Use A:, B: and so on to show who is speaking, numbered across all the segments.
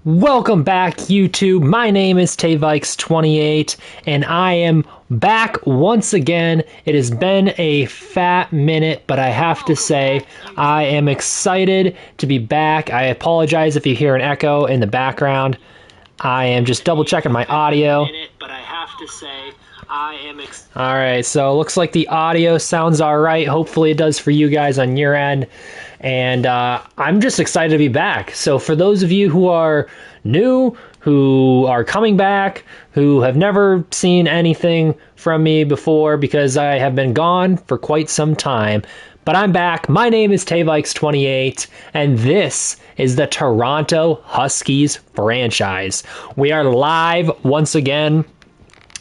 A: Welcome back, YouTube. My name is Tayvikes28, and I am back once again. It has been a fat minute, but I have to say, I am excited to be back. I apologize if you hear an echo in the background. I am just double checking my audio. Alright, so it looks like the audio sounds alright. Hopefully it does for you guys on your end. And I'm just excited to be back. So for those of you who are new, who are coming back, who have never seen anything from me before because I have been gone for quite some time, but I'm back. My name is Tayvikes28, and this is the Toronto Huskies franchise. We are live once again,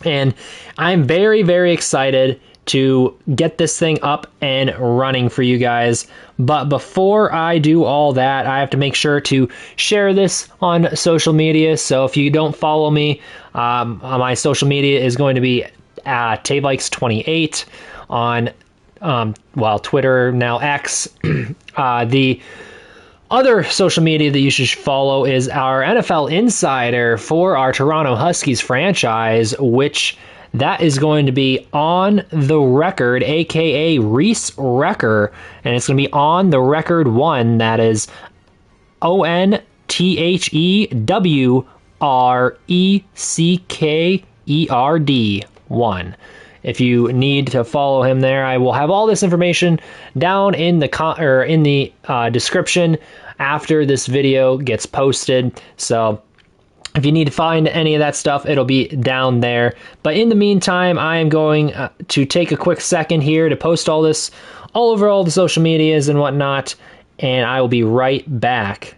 A: and I'm very, very excited to get this thing up and running for you guys. But before I do all that, I have to make sure to share this on social media. So if you don't follow me, my social media is going to be Tayvikes28 on Twitter, now X. The other social media that you should follow is our NFL Insider for our Toronto Huskies franchise, which that is going to be On the Record, aka Reese Wrecker, and it's going to be On the Record 1. That is ONTHEWRECKERD 1. If you need to follow him there, I will have all this information down in the description after this video gets posted. So if you need to find any of that stuff, it'll be down there. But in the meantime, I am going to take a quick second here to post all this all over all the social medias and whatnot, and I will be right back.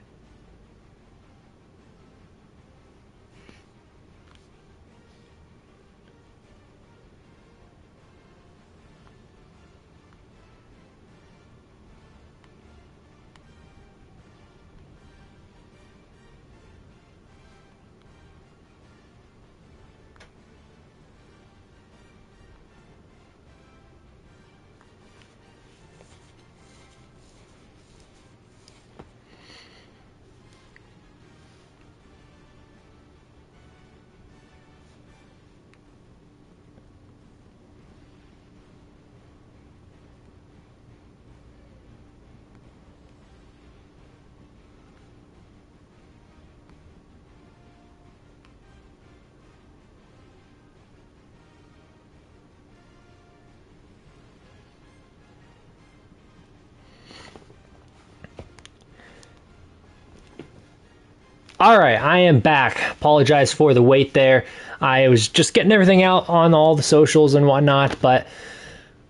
A: All right, I am back. Apologize for the wait there. I was just getting everything out on all the socials and whatnot, but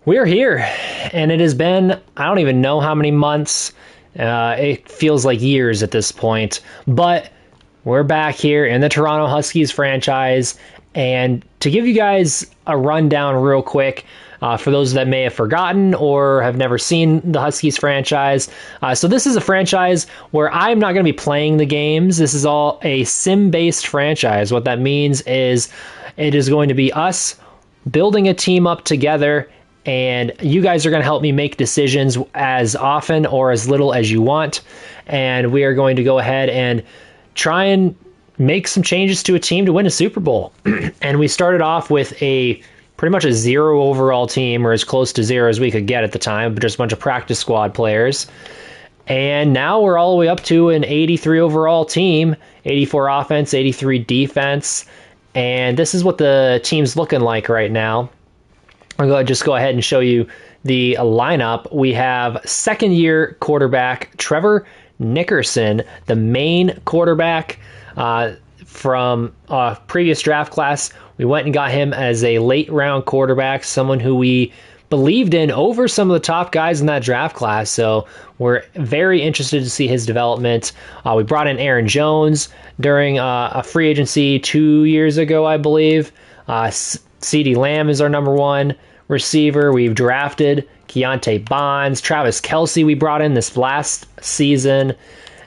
A: we're here, and it has been, I don't even know how many months. It feels like years at this point, but we're back here in the Toronto Huskies franchise, and to give you guys a rundown real quick, for those that may have forgotten or have never seen the Huskies franchise. So this is a franchise where I'm not going to be playing the games. This is all a sim-based franchise. What that means is it is going to be us building a team up together, and you guys are going to help me make decisions as often or as little as you want. And we are going to go ahead and try and make some changes to a team to win a Super Bowl. And we started off with pretty much a 0 overall team, or as close to 0 as we could get at the time, but just a bunch of practice squad players. And now we're all the way up to an 83 overall team, 84 offense, 83 defense. And this is what the team's looking like right now. I'm going to just go ahead and show you the lineup. We have second-year quarterback Trevor Nickerson, the main quarterback from a previous draft class. We went and got him as a late-round quarterback, someone who we believed in over some of the top guys in that draft class. So we're very interested to see his development. We brought in Aaron Jones during a free agency 2 years ago, I believe. CeeDee Lamb is our number 1 receiver. We've drafted Keontae Bonds. Travis Kelce we brought in this last season.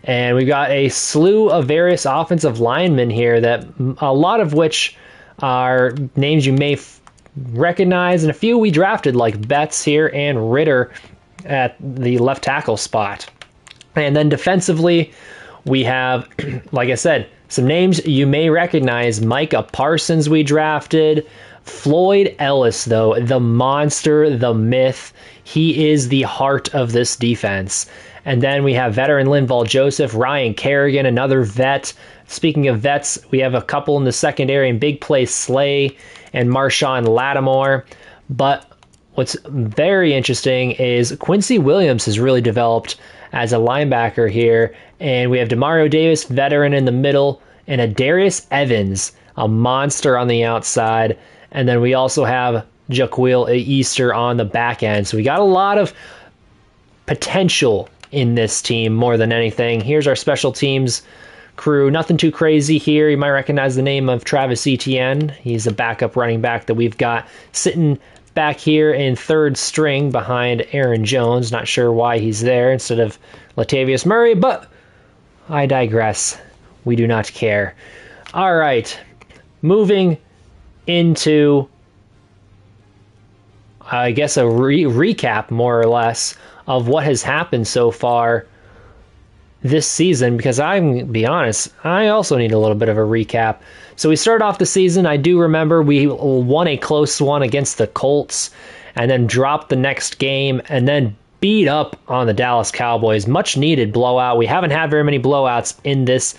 A: And we've got a slew of various offensive linemen here, that a lot of which are names you may recognize, and a few we drafted, like Betts here and Ritter at the left tackle spot. And then defensively, we have, like I said, Some names you may recognize: Micah Parsons we drafted. Floyd Ellis, though, the monster, the myth. He is the heart of this defense. And then we have veteran Linval Joseph, Ryan Kerrigan, another vet. Speaking of vets, we have a couple in the secondary in big play Slay and Marshawn Lattimore. But what's very interesting is Quincy Williams has really developed as a linebacker here. And we have Demario Davis, veteran in the middle, and a Darius Evans, a monster on the outside. And then we also have Jaquil Easter on the back end. So we got a lot of potential in this team more than anything. Here's our special teams crew. Nothing too crazy here. You might recognize the name of Travis Etienne. He's a backup running back that we've got sitting back here in third string behind Aaron Jones. Not sure why he's there instead of Latavius Murray, but I digress. We do not care. All right. Moving into, I guess, a recap, more or less, of what has happened so far this season, because I'm going to be honest, I also need a little bit of a recap. So we started off the season, I do remember we won a close one against the Colts, and then dropped the next game, and then beat up on the Dallas Cowboys. Much needed blowout. We haven't had very many blowouts in this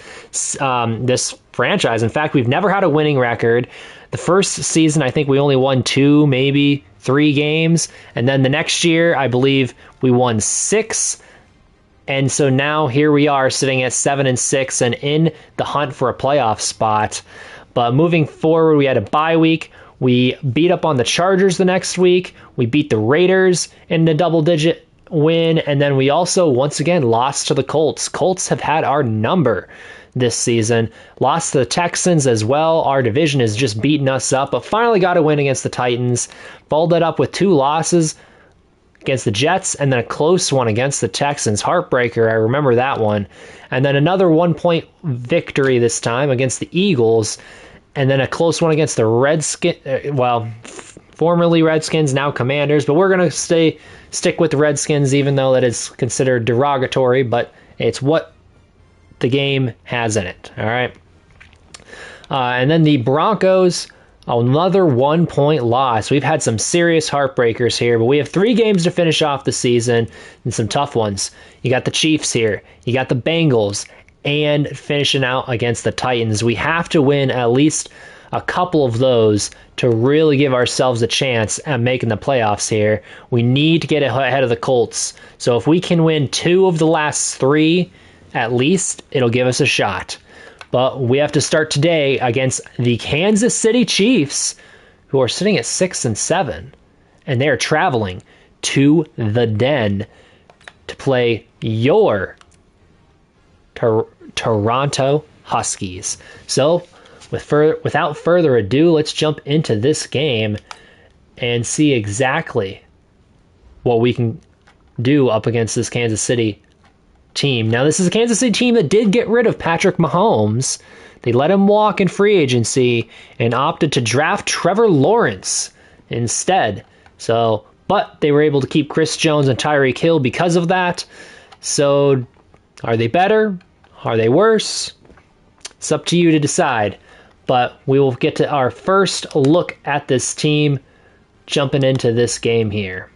A: franchise. In fact, we've never had a winning record. The first season, I think we only won 2, maybe 3 games. And then the next year, I believe we won 6. And so now here we are sitting at 7-6 and in the hunt for a playoff spot. But moving forward, we had a bye week. We beat up on the Chargers the next week. We beat the Raiders in the double-digit win. And then we also, once again, lost to the Colts. Colts have had our number this season. Lost to the Texans as well. Our division has just beaten us up, but finally got a win against the Titans. Followed that up with 2 losses against the Jets and then a close one against the Texans. Heartbreaker, I remember that one. And then another 1-point victory this time against the Eagles. And then a close one against the formerly Redskins, now Commanders. But we're going to stick with the Redskins, even though that is considered derogatory, but it's what the game has in it. All right. And then the Broncos, another 1-point loss. We've had some serious heartbreakers here, but we have 3 games to finish off the season and some tough ones. You got the Chiefs here. You got the Bengals, and finishing out against the Titans. We have to win at least a couple of those to really give ourselves a chance at making the playoffs here. We need to get ahead of the Colts. So if we can win 2 of the last 3, at least, it'll give us a shot. But we have to start today against the Kansas City Chiefs, who are sitting at 6-7, and they're traveling to the Den to play your Toronto Huskies. So, without further ado, let's jump into this game and see exactly what we can do up against this Kansas City team. Now, this is a Kansas City team that did get rid of Patrick Mahomes. They let him walk in free agency and opted to draft Trevor Lawrence instead. So, but they were able to keep Chris Jones and Tyreek Hill because of that. So, are they better? Are they worse? It's up to you to decide. But we will get to our first look at this team jumping into this game here.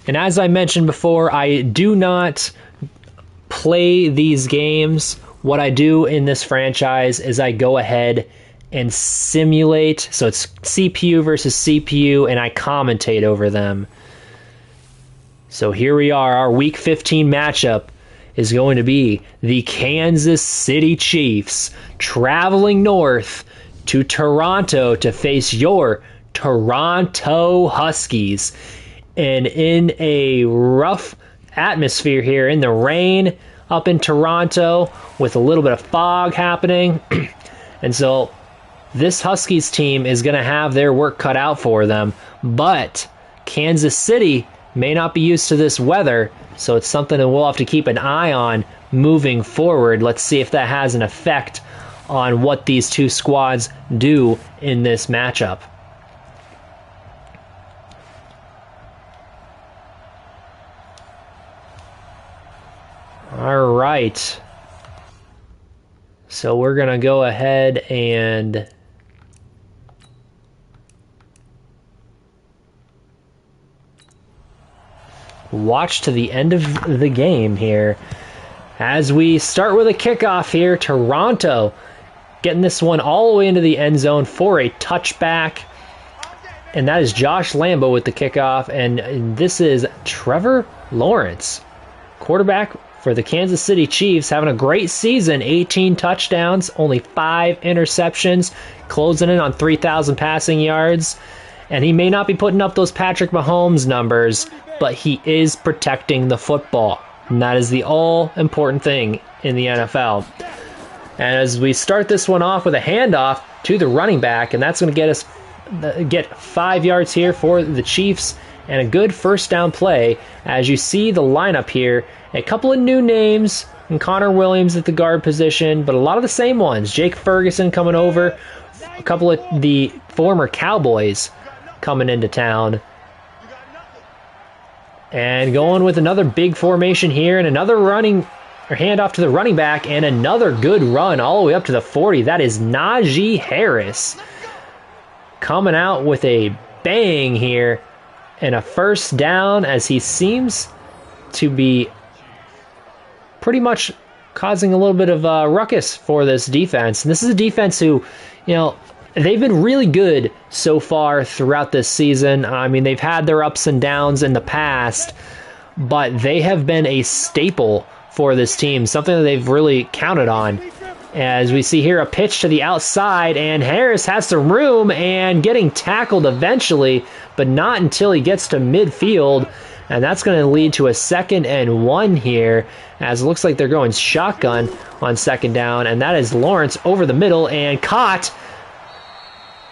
A: And as I mentioned before, I do not play these games. What I do in this franchise is I go ahead and simulate. So it's CPU versus CPU, and I commentate over them. So here we are. Our Week 15 matchup is going to be the Kansas City Chiefs traveling north to Toronto to face your Toronto Huskies. And in a rough atmosphere here, in the rain up in Toronto with a little bit of fog happening. And so this Huskies team is going to have their work cut out for them. But Kansas City may not be used to this weather, so it's something that we'll have to keep an eye on moving forward. Let's see if that has an effect on what these two squads do in this matchup. right. So we're going to go ahead and watch to the end of the game here. As we start with a kickoff here, Toronto getting this one all the way into the end zone for a touchback. And that is Josh Lambo with the kickoff. And this is Trevor Lawrence, quarterback for the Kansas City Chiefs, having a great season. 18 touchdowns, only 5 interceptions, closing in on 3,000 passing yards. And he may not be putting up those Patrick Mahomes numbers, but he is protecting the football. And that is the all-important thing in the NFL. And as we start this one off with a handoff to the running back, and that's going to get 5 yards here for the Chiefs, and a good first down play. As you see the lineup here, a couple of new names, and Connor Williams at the guard position, but a lot of the same ones. Jake Ferguson coming over, a couple of the former Cowboys coming into town. And going with another big formation here, and another handoff to the running back, and another good run all the way up to the 40. That is Najee Harris coming out with a bang here and a first down, as he seems to be pretty much causing a little bit of a ruckus for this defense. And this is a defense who, they've been really good so far throughout this season. I mean, they've had their ups and downs in the past, but they have been a staple for this team, something that they've really counted on. As we see here, a pitch to the outside, and Harris has some room and getting tackled eventually, but not until he gets to midfield. And that's going to lead to a 2nd and 1 here, as it looks like they're going shotgun on 2nd down. And that is Lawrence over the middle and caught.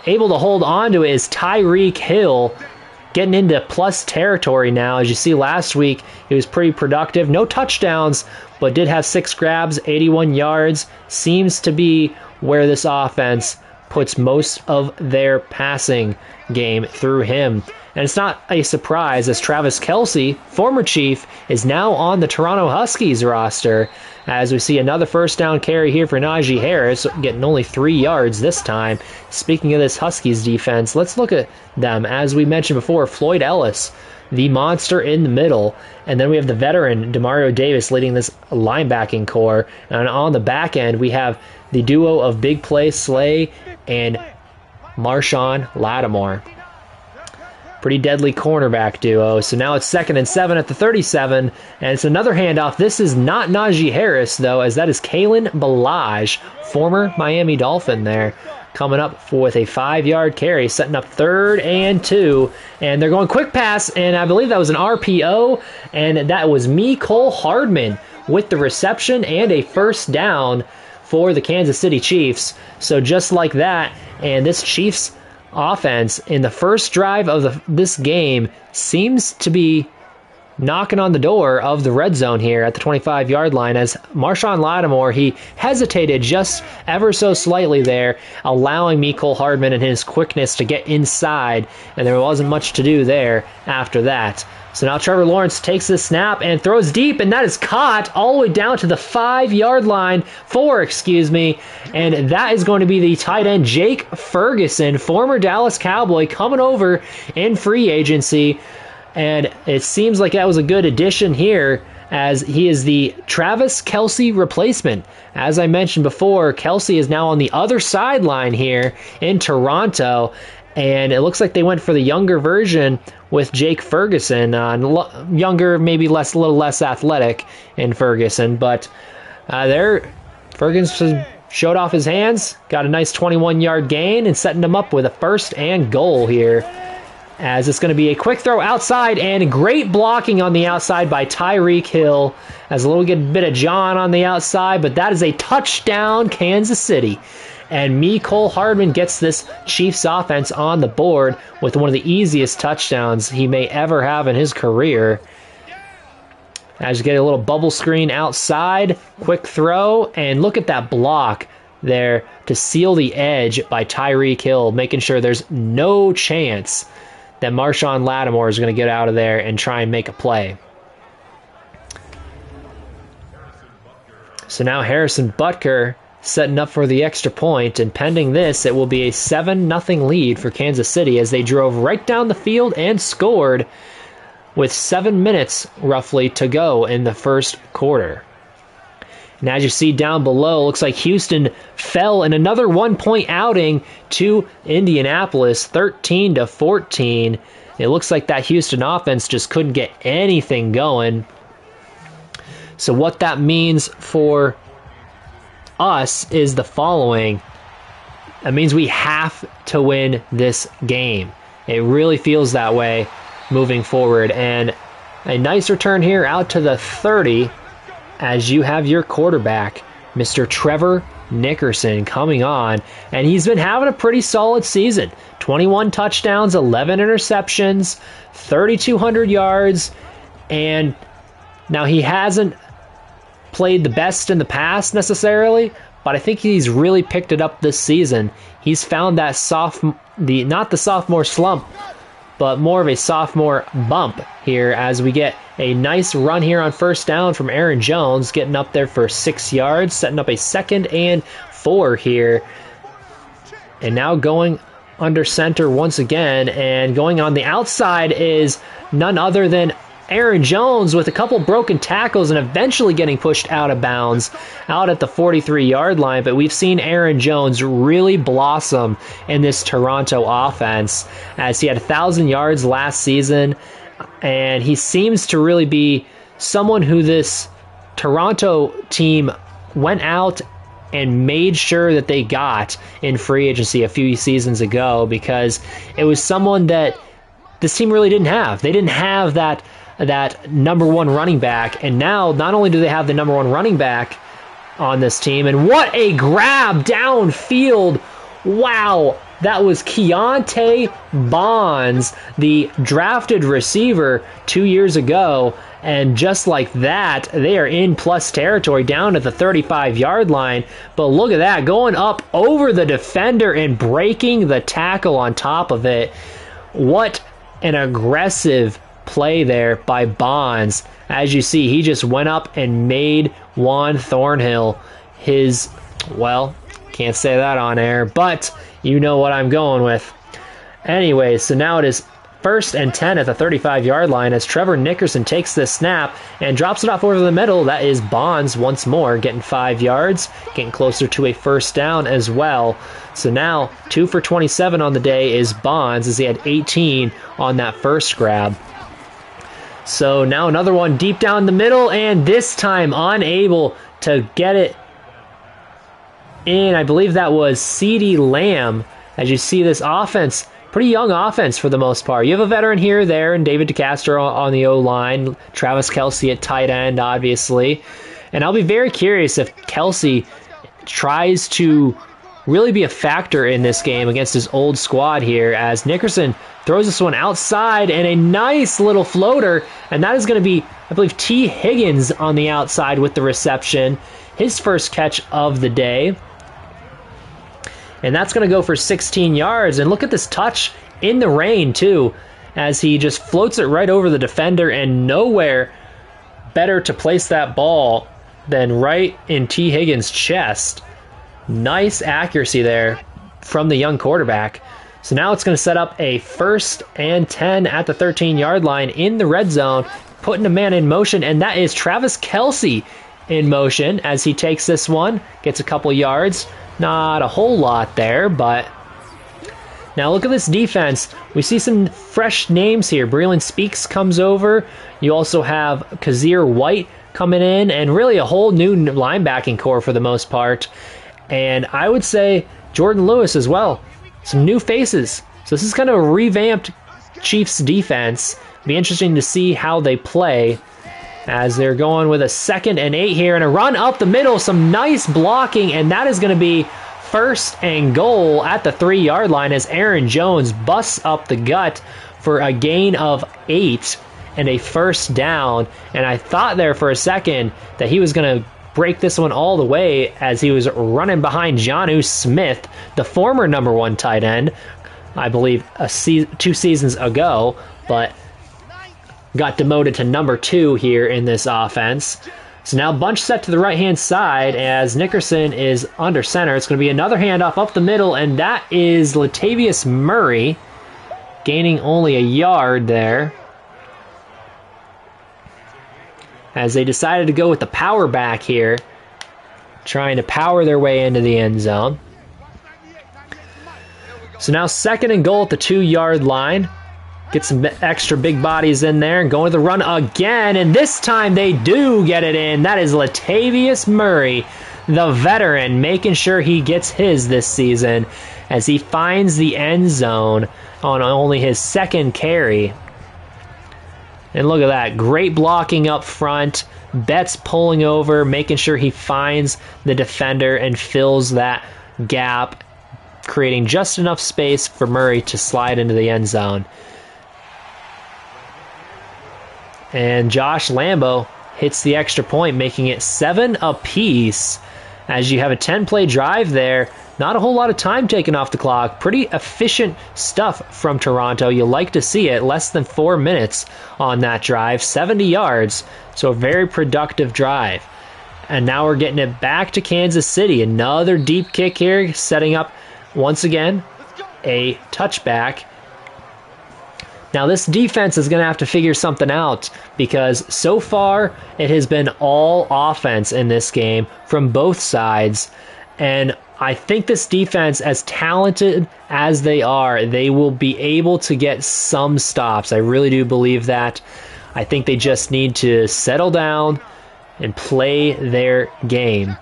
A: Able to hold on to it is Tyreek Hill, getting into plus territory now. As you see, last week he was pretty productive. No touchdowns, but did have 6 grabs, 81 yards. Seems to be where this offense puts most of their passing game, through him. And it's not a surprise, as Travis Kelce, former Chief, is now on the Toronto Huskies roster. As we see another first down carry here for Najee Harris, getting only 3 yards this time. Speaking of this Huskies defense, let's look at them. As we mentioned before, Floyd Ellis, the monster in the middle. And then we have the veteran, Demario Davis, leading this linebacking core. And on the back end, we have the duo of Big Play Slay and Marshawn Lattimore. Pretty deadly cornerback duo. So now it's 2nd and 7 at the 37, and it's another handoff. This is not Najee Harris, though, as that is Kalen Ballage, former Miami Dolphin there, coming up with a 5-yard carry, setting up 3rd and 2, and they're going quick pass, and I believe that was an RPO, and that was Mecole Hardman with the reception and a first down for the Kansas City Chiefs. So just like that, and this Chiefs offense in the first drive of this game seems to be knocking on the door of the red zone here at the 25-yard line, as Marshawn Lattimore, he hesitated just ever so slightly there, allowing Mecole Hardman and his quickness to get inside, and there wasn't much to do there after that. So now Trevor Lawrence takes the snap and throws deep, and that is caught all the way down to the 4 and that is going to be the tight end Jake Ferguson, former Dallas Cowboy, coming over in free agency, and it seems like that was a good addition here, as he is the Travis Kelce replacement. As I mentioned before, Kelce is now on the other sideline here in Toronto, and it looks like they went for the younger version with Jake Ferguson, younger, maybe a little less athletic in Ferguson, but Ferguson showed off his hands, got a nice 21-yard gain, and setting them up with a 1st and goal here, as it's going to be a quick throw outside, and great blocking on the outside by Tyreek Hill, as a little bit of John on the outside, but that is a touchdown, Kansas City. And Mecole Hardman gets this Chiefs offense on the board with one of the easiest touchdowns he may ever have in his career. As you get a little bubble screen outside, quick throw, and look at that block there to seal the edge by Tyreek Hill, making sure there's no chance that Marshawn Lattimore is going to get out of there and try and make a play. So now Harrison Butker setting up for the extra point, and pending this, it will be a 7-0 lead for Kansas City as they drove right down the field and scored with 7 minutes roughly to go in the first quarter. And as you see down below, looks like Houston fell in another 1-point outing to Indianapolis, 13-14. It looks like that Houston offense just couldn't get anything going. So what that means for us is the following. That means we have to win this game. It really feels that way moving forward. And a nice return here out to the 30 as you have your quarterback, Mr. Trevor Nickerson, coming on. And he's been having a pretty solid season. 21 touchdowns, 11 interceptions, 3,200 yards. And now he hasn't played the best in the past necessarily, but I think he's really picked it up this season. He's found that not the sophomore slump, but more of a sophomore bump here as we get a nice run here on first down from Aaron Jones, getting up there for 6 yards, setting up a 2nd and 4 here. And now going under center once again, and going on the outside is none other than Aaron Jones with a couple broken tackles and eventually getting pushed out of bounds out at the 43-yard line. But we've seen Aaron Jones really blossom in this Toronto offense as he had 1,000 yards last season, and he seems to really be someone who this Toronto team went out and made sure that they got in free agency a few seasons ago, because it was someone that this team really didn't have. They didn't have that number one running back, and now not only do they have the number one running back on this team, and what a grab downfield. Wow, that was Keontae Bonds, the drafted receiver 2 years ago, and just like that, they are in plus territory down at the 35-yard line. But look at that, going up over the defender and breaking the tackle on top of it. What an aggressive play there by Bonds. As you see, he just went up and made Juan Thornhill his, well, can't say that on air, but you know what I'm going with. Anyway, so now it is 1st and 10 at the 35-yard line as Trevor Nickerson takes this snap and drops it off over the middle. That is Bonds once more, getting 5 yards, getting closer to a first down as well. So now 2 for 27 on the day is Bonds, as he had 18 on that first grab. So now another one deep down the middle, and this time unable to get it in. I believe that was CeeDee Lamb. As you see, this offense, pretty young offense for the most part. You have a veteran here or there, and David DeCastro on the O-line, Travis Kelce at tight end, obviously. And I'll be very curious if Kelce tries to really be a factor in this game against his old squad here, as Nickerson throws this one outside and a nice little floater, and that is going to be, I believe, T. Higgins on the outside with the reception, his first catch of the day. And that's going to go for 16 yards, and look at this touch in the rain too, as he just floats it right over the defender, and nowhere better to place that ball than right in T. Higgins' chest. Nice accuracy there from the young quarterback. So now it's going to set up a 1st and 10 at the 13-yard line in the red zone, putting a man in motion, and that is Travis Kelce in motion as he takes this one, gets a couple yards. Not a whole lot there, but now look at this defense. We see some fresh names here. Breland Speaks comes over. You also have Kazir White coming in, and really a whole new linebacking core for the most part. And I would say Jordan Lewis as well. Some new faces. So this is kind of a revamped Chiefs defense. Be interesting to see how they play as they're going with a 2nd and 8 here and a run up the middle. Some nice blocking, and that is going to be 1st and goal at the 3-yard line as Aaron Jones busts up the gut for a gain of 8 and a first down. And I thought there for a second that he was going to break this one all the way as he was running behind Jonnu Smith, the former number 1 tight end, I believe 2 seasons ago, but got demoted to number 2 here in this offense. So now bunch set to the right-hand side as Nickerson is under center. It's going to be another handoff up the middle, and that is Latavius Murray gaining only a yard there, as they decided to go with the power back here, trying to power their way into the end zone. So now 2nd and goal at the 2-yard line. Get some extra big bodies in there and going to the run again, and this time they do get it in. That is Latavius Murray, the veteran, making sure he gets his this season as he finds the end zone on only his 2nd carry. And look at that, great blocking up front. Betts pulling over, making sure he finds the defender and fills that gap, creating just enough space for Murray to slide into the end zone. And Josh Lambo hits the extra point, making it 7 apiece as you have a 10-play drive there. Not a whole lot of time taken off the clock. Pretty efficient stuff from Toronto. You like to see it. Less than 4 minutes on that drive. 70 yards. So a very productive drive. And now we're getting it back to Kansas City. Another deep kick here, setting up, once again, a touchback. Now this defense is going to have to figure something out because so far it has been all offense in this game from both sides. And I think this defense, as talented as they are, they will be able to get some stops. I really do believe that. I think they just need to settle down and play their game.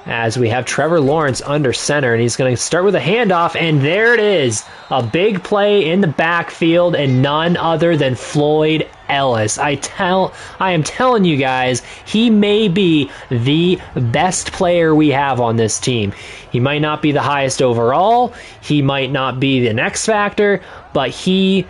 A: As we have Trevor Lawrence under center, and he's going to start with a handoff, and there it is. A big play in the backfield, and none other than Floyd Ellis. I am telling you guys, he may be the best player we have on this team. He might not be the highest overall, he might not be the X factor, but he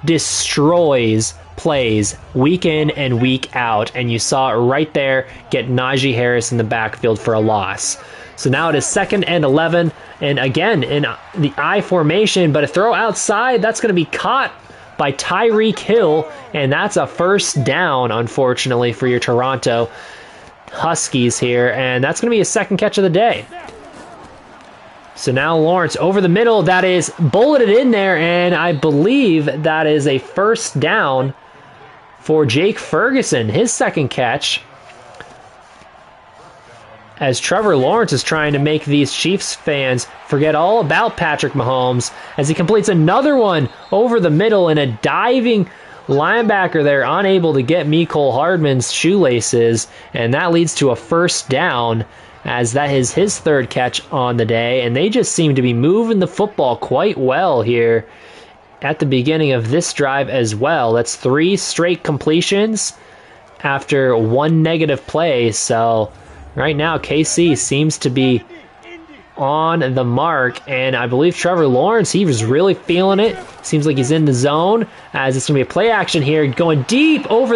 A: destroys plays week in and week out, and you saw it right there, get Najee Harris in the backfield for a loss. So now it is 2nd and 11, and again in the I formation, but a throw outside, that's going to be caught by Tyreek Hill, and that's a 1st down, unfortunately, for your Toronto Huskies here, and that's going to be a 2nd catch of the day. So now Lawrence over the middle, that is bulleted in there, and I believe that is a 1st down for Jake Ferguson, his 2nd catch, as Trevor Lawrence is trying to make these Chiefs fans forget all about Patrick Mahomes as he completes another one over the middle, and a diving linebacker there unable to get Mecole Hardman's shoelaces, and that leads to a 1st down, as that is his 3rd catch on the day, and they just seem to be moving the football quite well here at the beginning of this drive as well. That's 3 straight completions after 1 negative play, so right now KC seems to be on the mark, and I believe Trevor Lawrence, he was really feeling it. Seems like he's in the zone, as it's going to be a play action here, going deep over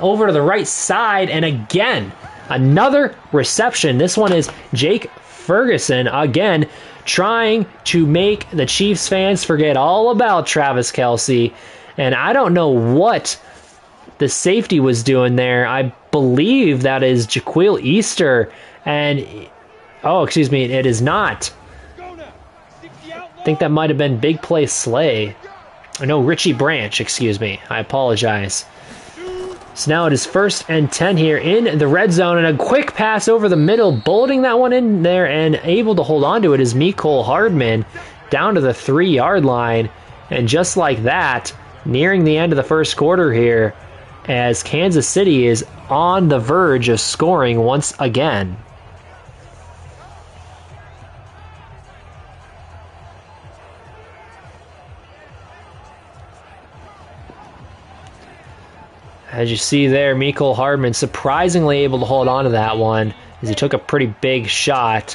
A: over to the right side, and again, another reception. This one is Jake Ferguson, again, trying to make the Chiefs fans forget all about Travis Kelce. And I don't know what the safety was doing there. I believe that is Jaquil Easter. And, it is not. I think that might have been Big Play Slay. No, Richie Branch, I apologize. So now it is 1st and 10 here in the red zone, and a quick pass over the middle, bulleting that one in there, and able to hold on to it is Mecole Hardman down to the 3-yard line. And just like that, nearing the end of the 1st quarter here, as Kansas City is on the verge of scoring once again. As you see there, Mecole Hardman surprisingly able to hold on to that one as he took a pretty big shot.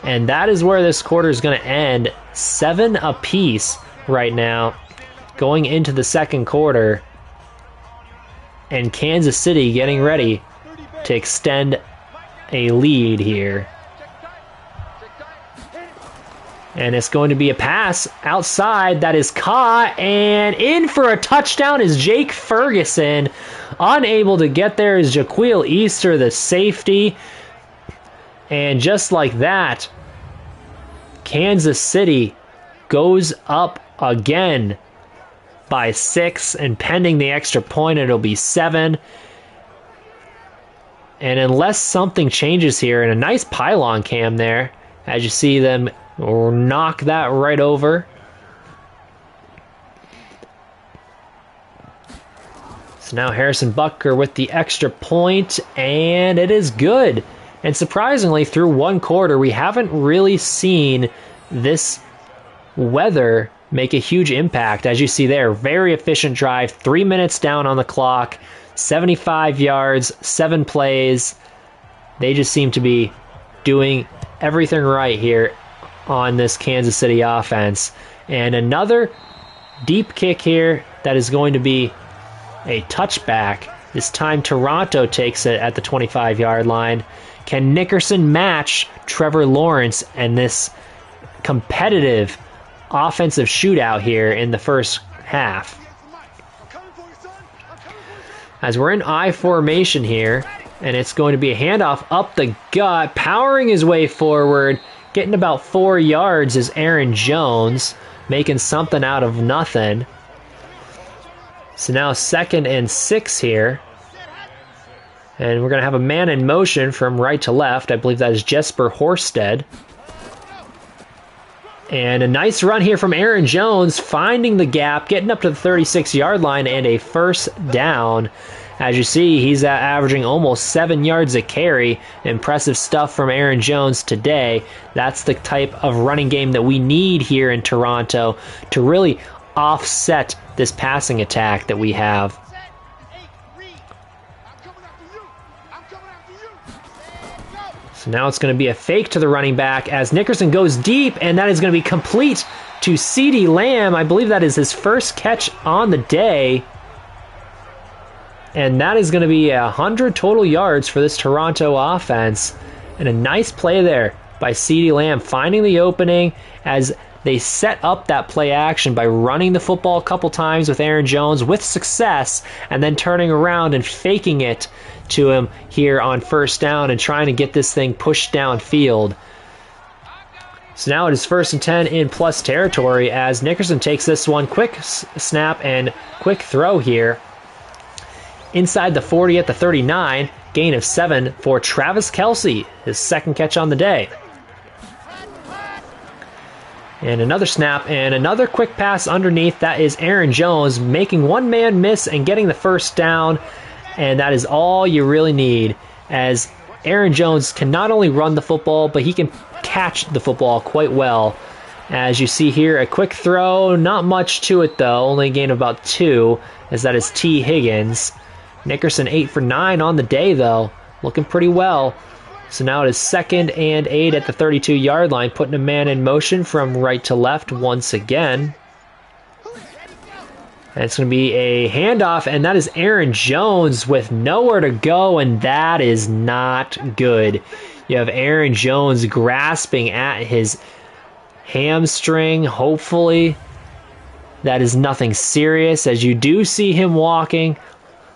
A: And that is where this quarter is going to end. 7 apiece right now going into the 2nd quarter. And Kansas City getting ready to extend a lead here. And it's going to be a pass outside that is caught, and in for a touchdown is Jake Ferguson. Unable to get there is Jaquil Easter, the safety. And just like that, Kansas City goes up again by 6, and pending the extra point, it'll be 7. And unless something changes here, and a nice pylon cam there, as you see them knock that right over. So now Harrison Butker with the extra point, and it is good. And surprisingly, through one quarter, we haven't really seen this weather make a huge impact. As you see there, very efficient drive, 3 minutes down on the clock, 75 yards, 7 plays. They just seem to be doing everything right here on this Kansas City offense. And another deep kick here that is going to be a touchback. This time Toronto takes it at the 25-yard line. Can Nickerson match Trevor Lawrence and this competitive offensive shootout here in the first half? As we're in I formation here, and it's going to be a handoff up the gut, powering his way forward, getting about 4 yards is Aaron Jones, making something out of nothing. So now 2nd and 6 here. And we're going to have a man in motion from right to left. I believe that is Jesper Horsted. And a nice run here from Aaron Jones, finding the gap, getting up to the 36-yard line, and a first down. As you see, he's averaging almost 7 yards a carry. Impressive stuff from Aaron Jones today. That's the type of running game that we need here in Toronto to really offset this passing attack that we have. So now it's going to be a fake to the running back as Nickerson goes deep, and that is going to be complete to CeeDee Lamb. I believe that is his first catch on the day. And that is going to be 100 total yards for this Toronto offense. And a nice play there by CeeDee Lamb, finding the opening as they set up that play action by running the football a couple times with Aaron Jones with success, and then turning around and faking it to him here on first down and trying to get this thing pushed downfield. So now it is 1st and 10 in plus territory as Nickerson takes this one. Quick snap and quick throw here. Inside the 40 at the 39, gain of 7 for Travis Kelce, his 2nd catch on the day. And another snap and another quick pass underneath. That is Aaron Jones making one man miss and getting the first down. And that is all you really need, as Aaron Jones can not only run the football, but he can catch the football quite well. As you see here, a quick throw, not much to it though, only a gain of about 2, as that is T. Higgins. Nickerson 8 for 9 on the day though, looking pretty well. So now it is 2nd and 8 at the 32-yard line, putting a man in motion from right to left once again. And it's going to be a handoff, and that is Aaron Jones with nowhere to go, and that is not good. You have Aaron Jones grasping at his hamstring. Hopefully that is nothing serious, as you do see him walking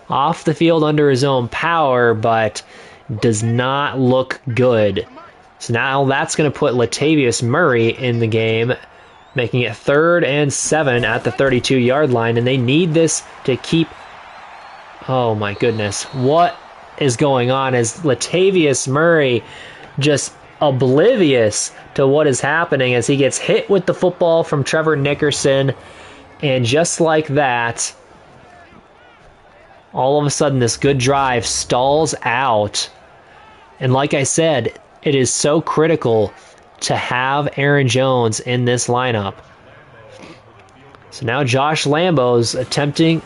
A: off the field under his own power, but does not look good. So now that's going to put Latavius Murray in the game, making it 3rd and 7 at the 32-yard line, and they need this to keep... Oh my goodness, what is going on? As Latavius Murray just oblivious to what is happening as he gets hit with the football from Trevor Nickerson, and just like that, all of a sudden this good drive stalls out. And like I said, it is so critical to have Aaron Jones in this lineup. So now Josh Lambo's attempting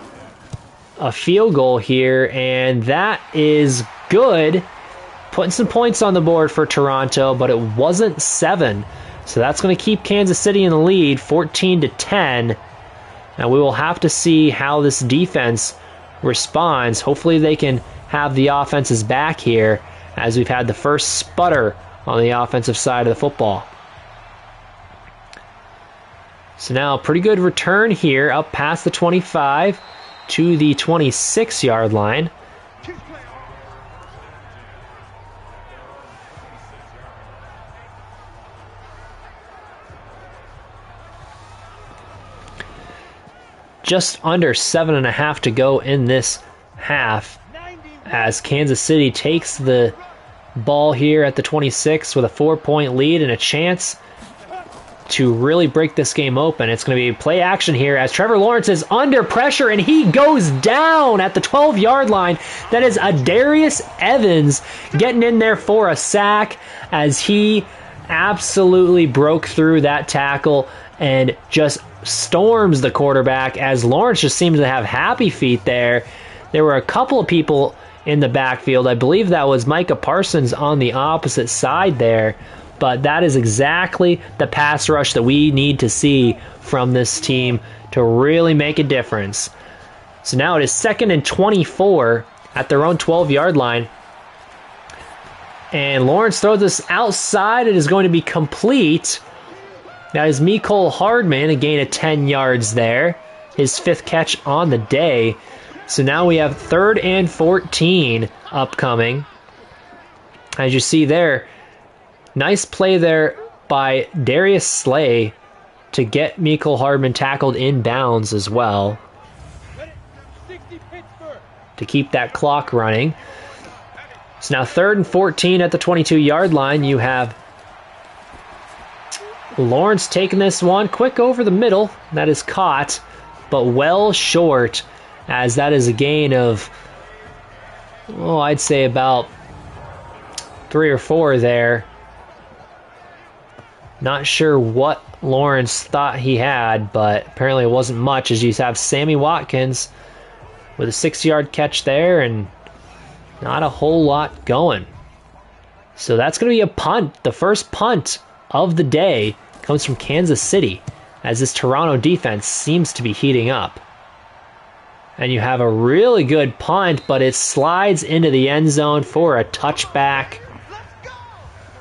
A: a field goal here, and that is good. Putting some points on the board for Toronto, but it wasn't 7. So that's going to keep Kansas City in the lead, 14-10. And we will have to see how this defense responds. Hopefully they can have the offenses back here, as we've had the first sputter on the offensive side of the football. So now pretty good return here up past the 25 to the 26-yard line. Just under 7.5 to go in this half as Kansas City takes the ball here at the 26 with a 4-point lead and a chance to really break this game open. It's going to be play action here as Trevor Lawrence is under pressure and he goes down at the 12-yard line. That is Adarius Evans getting in there for a sack as he absolutely broke through that tackle and just storms the quarterback as Lawrence just seems to have happy feet there. There were a couple of people in the backfield. I believe that was Micah Parsons on the opposite side there. But that is exactly the pass rush that we need to see from this team to really make a difference. So now it is 2nd and 24 at their own 12-yard line. And Lawrence throws this outside. It is going to be complete. That is Mecole Hardman, a gain of 10 yards there. His 5th catch on the day. So now we have 3rd and 14 upcoming. As you see there, nice play there by Darius Slay to get Mecole Hardman tackled in bounds as well to keep that clock running. So now 3rd and 14 at the 22-yard line. You have Lawrence taking this one quick over the middle. That is caught, but well short as that is a gain of, I'd say about 3 or 4 there. Not sure what Lawrence thought he had, but apparently it wasn't much as you have Sammy Watkins with a 6-yard catch there and not a whole lot going. So that's going to be a punt. The first punt of the day comes from Kansas City as this Toronto defense seems to be heating up. And you have a really good punt, but it slides into the end zone for a touchback.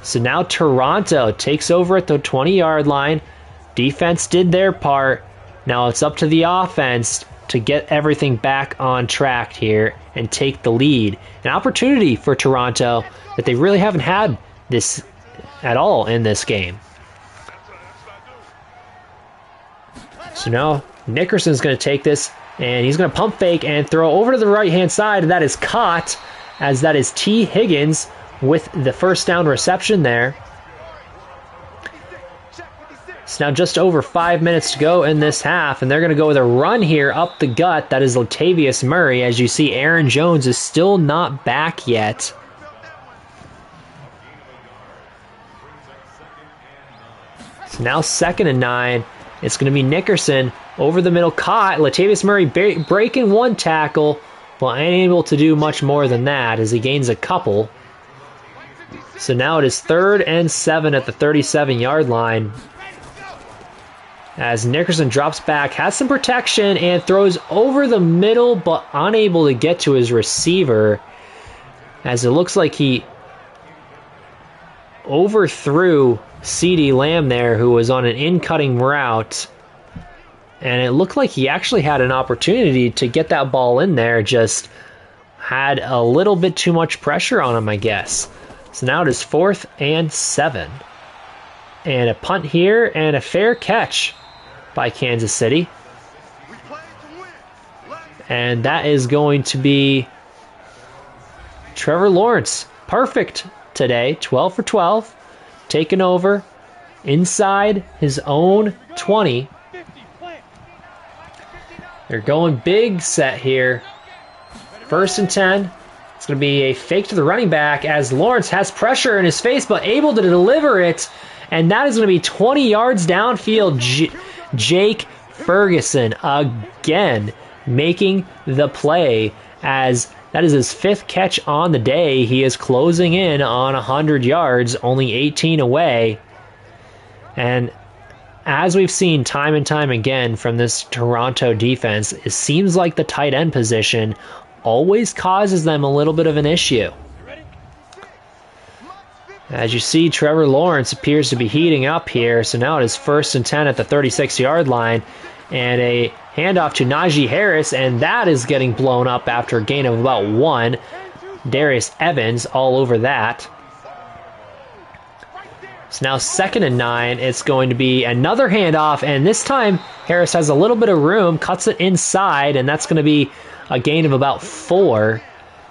A: So now Toronto takes over at the 20-yard line. Defense did their part. Now it's up to the offense to get everything back on track here and take the lead. An opportunity for Toronto that they really haven't had this at all in this game. So now Nickerson's going to take this and he's going to pump fake and throw over to the right-hand side. And that is caught as that is T. Higgins with the first down reception there. It's now just over 5 minutes to go in this half, and they're going to go with a run here up the gut. That is Latavius Murray. As you see, Aaron Jones is still not back yet. So now 2nd and 9. It's going to be Nickerson over the middle, caught. Latavius Murray breaking one tackle, but unable to do much more than that as he gains a couple. So now it is 3rd and 7 at the 37-yard line. As Nickerson drops back, has some protection, and throws over the middle, but unable to get to his receiver. As it looks like he overthrew CeeDee Lamb there, who was on an in-cutting route. And it looked like he actually had an opportunity to get that ball in there, just had a little bit too much pressure on him, I guess. So now it is 4th and 7. And a punt here and a fair catch by Kansas City. And that is going to be Trevor Lawrence. Perfect today, 12 for 12. Taken over inside his own 20. They're going big set here. 1st and 10. It's going to be a fake to the running back as Lawrence has pressure in his face, but able to deliver it. And that is going to be 20 yards downfield. Jake Ferguson again making the play as that is his 5th catch on the day. He is closing in on 100 yards, only 18 away. And as we've seen time and time again from this Toronto defense, it seems like the tight end position always causes them a little bit of an issue. As you see, Trevor Lawrence appears to be heating up here. So now it is 1st and 10 at the 36-yard line. And a handoff to Najee Harris, and that is getting blown up after a gain of about 1. Darius Evans all over that. So now 2nd and 9. It's going to be another handoff, and this time Harris has a little bit of room, cuts it inside, and that's going to be a gain of about 4.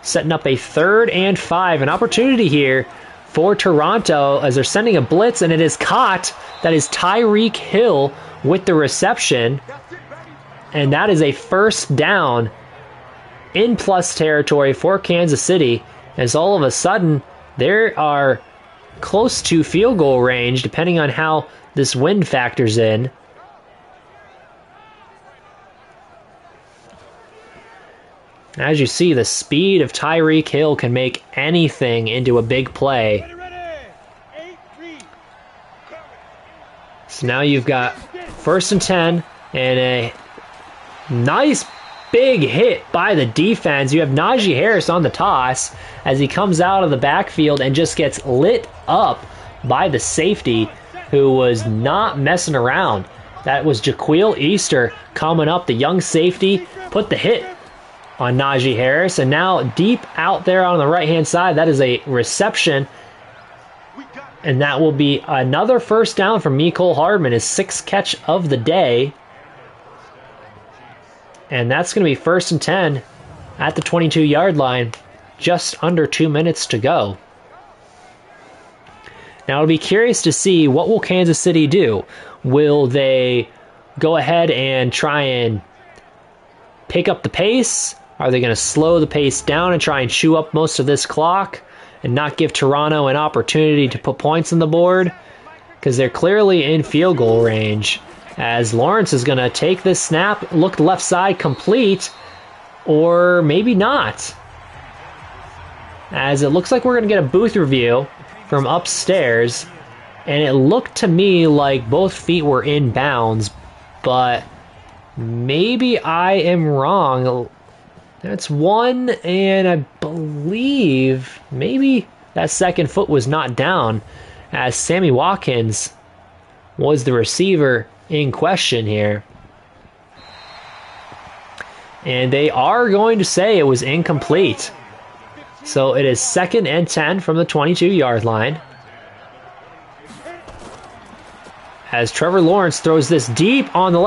A: Setting up a 3rd and 5. An opportunity here for Toronto as they're sending a blitz, and it is caught. That is Tyreek Hill with the reception, and that is a 1st down in plus territory for Kansas City, as all of a sudden they are close to field goal range depending on how this wind factors in. As you see, the speed of Tyreek Hill can make anything into a big play. So now you've got 1st and 10 and a nice big hit by the defense. You have Najee Harris on the toss as he comes out of the backfield and just gets lit up by the safety who was not messing around. That was Jaquil Easter coming up, the young safety, put the hit on Najee Harris, and now deep out there on the right-hand side, that is a reception, and that will be another 1st down from Mecole Hardman, his 6th catch of the day. And that's going to be 1st and 10 at the 22-yard line, just under 2 minutes to go. Now, I'll be curious to see what will Kansas City do. Will they go ahead and try and pick up the pace? Are they going to slow the pace down and try and chew up most of this clock and not give Toronto an opportunity to put points on the board? Because they're clearly in field goal range. As Lawrence is going to take this snap, look left side, complete, or maybe not. As it looks like we're going to get a booth review from upstairs, and it looked to me like both feet were in bounds, but maybe I am wrong. That's 1, and I believe maybe that 2nd foot was not down, as Sammy Watkins was the receiver in question here. And they are going to say it was incomplete. So it is 2nd and 10 from the 22-yard line. As Trevor Lawrence throws this deep on the